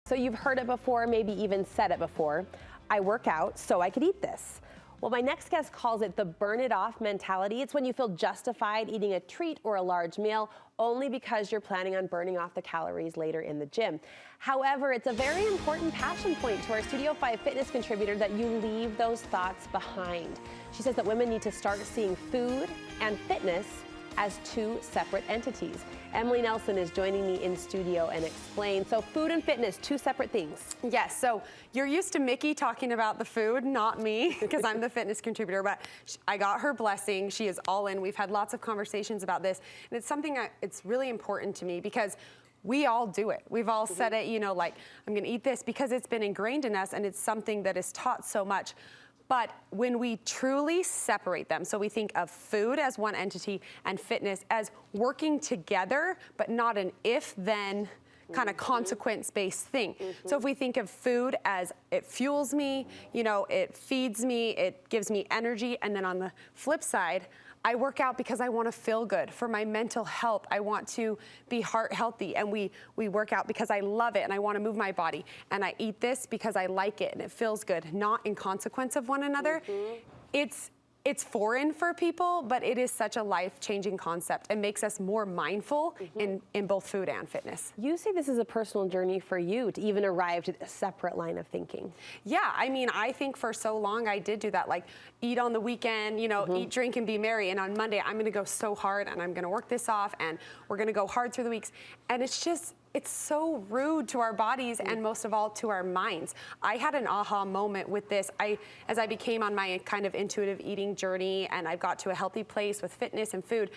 So you've heard it before, maybe even said it before. I work out so I could eat this. Well, my next guest calls it the burn it off mentality. It's when you feel justified eating a treat or a large meal only because you're planning on burning off the calories later in the gym. However, it's a very important passion point to our Studio 5 fitness contributor that you leave those thoughts behind. She says that women need to start seeing food and fitness as two separate entities. Emily Nelson is joining me in studio and explain. So food and fitness, two separate things. Yes, so you're used to Mickey talking about the food, not me, because I'm the fitness contributor, but I got her blessing. She is all in. We've had lots of conversations about this, and it's something it's really important to me because we all do it. We've all said it, you know, like, I'm gonna eat this because it's been ingrained in us and it's something that is taught so much. But when we truly separate them, so we think of food as one entity and fitness as working together, but not an if-then kind of consequence-based thing. So if we think of food as it fuels me, you know, it feeds me, it gives me energy, and then on the flip side, I work out because I want to feel good for my mental health. I want to be heart healthy, and we work out because I love it and I want to move my body. And I eat this because I like it and it feels good, not in consequence of one another. It's foreign for people, but it is such a life-changing concept and makes us more mindful in both food and fitness. You say this is a personal journey for you to even arrive to a separate line of thinking. Yeah, I mean, I think for so long I did do that, like eat on the weekend, you know, eat, drink, and be merry. And on Monday, I'm gonna go so hard and I'm gonna work this off and we're gonna go hard through the weeks. And it's so rude to our bodies and most of all to our minds. I had an aha moment with this. As I became on my kind of intuitive eating journey and I got to a healthy place with fitness and food,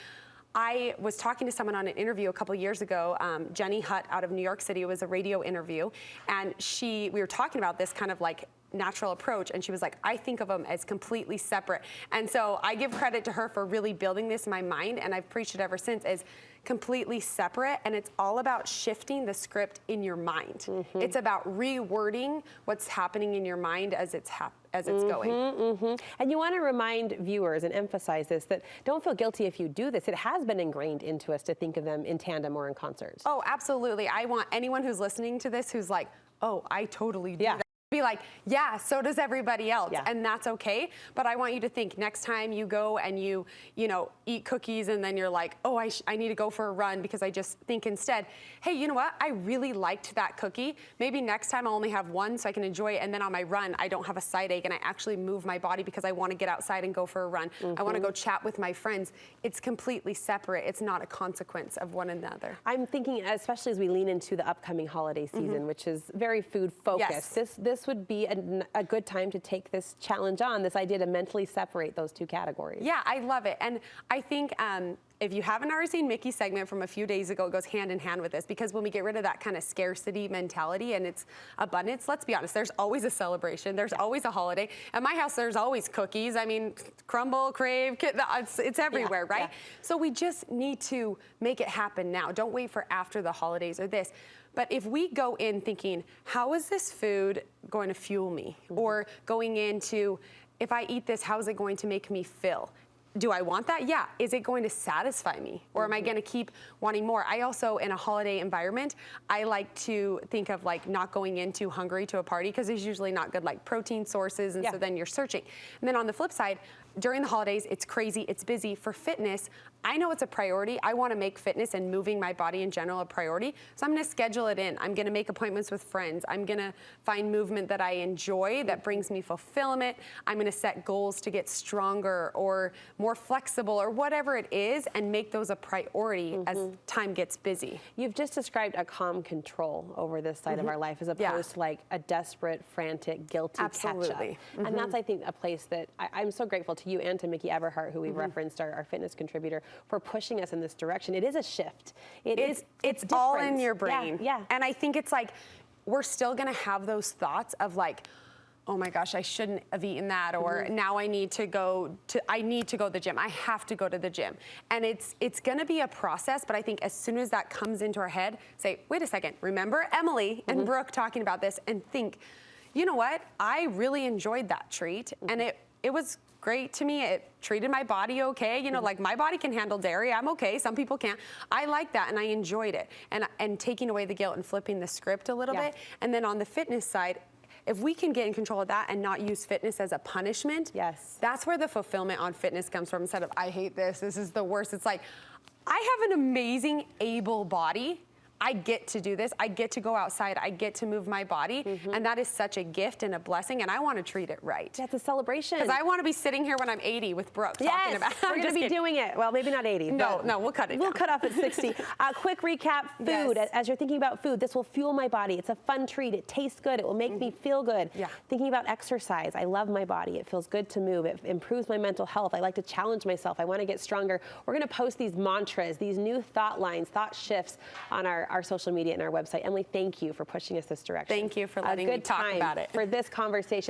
I was talking to someone on an interview a couple years ago, Jenny Hutt out of New York City. It was a radio interview, and we were talking about this kind of like natural approach, and she was like, I think of them as completely separate. And so I give credit to her for really building this in my mind, and I've preached it ever since, as completely separate, and it's all about shifting the script in your mind. It's about rewording what's happening in your mind as it's going. And you want to remind viewers and emphasize this, that don't feel guilty if you do this. It has been ingrained into us to think of them in tandem or in concert. Oh, absolutely. I want anyone who's listening to this who's like, oh, I totally do that. Be like, yeah, so does everybody else, and that's okay. But I want you to think next time you go and you know, eat cookies and then you're like, oh, I need to go for a run, because I just think instead, hey, you know what? I really liked that cookie. Maybe next time I'll only have one so I can enjoy it, and then on my run, I don't have a side ache and I actually move my body because I want to get outside and go for a run. I want to go chat with my friends. It's completely separate. It's not a consequence of one another. I'm thinking, especially as we lean into the upcoming holiday season, which is very food focused. This would be a good time to take this challenge on, this idea to mentally separate those two categories. Yeah, I love it. And I think if you haven't already seen Mickey's segment from a few days ago, it goes hand in hand with this, because when we get rid of that kind of scarcity mentality and it's abundance, let's be honest, there's always a celebration, there's always a holiday. At my house, there's always cookies. I mean, Crumble, Crave, it's everywhere, right? So we just need to make it happen now. Don't wait for after the holidays or this. But if we go in thinking, how is this food going to fuel me? Or going into, if I eat this, how is it going to make me feel? Do I want that? Yeah. Is it going to satisfy me? Or am I going to keep wanting more? I also, in a holiday environment, I like to think of like not going in too hungry to a party, because there's usually not good like protein sources, and so then you're searching. And then on the flip side, during the holidays, it's crazy, it's busy. For fitness, I know it's a priority. I want to make fitness and moving my body in general a priority. So I'm going to schedule it in. I'm going to make appointments with friends. I'm going to find movement that I enjoy, that brings me fulfillment. I'm going to set goals to get stronger or more flexible or whatever it is, and make those a priority as time gets busy. You've just described a calm control over this side of our life, as opposed to like a desperate, frantic, guilty catch-up. And that's, I think, a place that I'm so grateful to you and to Mickey Everhart, who we've referenced, our fitness contributor, for pushing us in this direction. It is a shift. It's all in your brain. Yeah. And I think it's like, we're still gonna have those thoughts of like, oh my gosh, I shouldn't have eaten that, or now I need to go to the gym. I have to go to the gym. And it's gonna be a process, but I think as soon as that comes into our head, say, wait a second, remember Emily and Brooke talking about this, and think, you know what? I really enjoyed that treat, and it was great to me. It treated my body okay. You know, like my body can handle dairy. I'm okay. Some people can't. I like that, and I enjoyed it. And taking away the guilt and flipping the script a little bit. And then on the fitness side, if we can get in control of that and not use fitness as a punishment, that's where the fulfillment on fitness comes from. Instead of, I hate this is the worst. It's like, I have an amazing, able body. I get to do this. I get to go outside. I get to move my body. And that is such a gift and a blessing, and I want to treat it right. That's a celebration. Because I want to be sitting here when I'm 80 with Brooke talking about we're going to be doing it. Well, maybe not 80. No, we'll cut it We'll down. cut off at 60. Quick recap, food. Yes. As you're thinking about food, this will fuel my body. It's a fun treat. It tastes good. It will make me feel good. Thinking about exercise. I love my body. It feels good to move. It improves my mental health. I like to challenge myself. I want to get stronger. We're going to post these mantras, these new thought lines, thought shifts on our social media and our website. Emily, thank you for pushing us this direction. Thank you for letting me talk about it. For this conversation.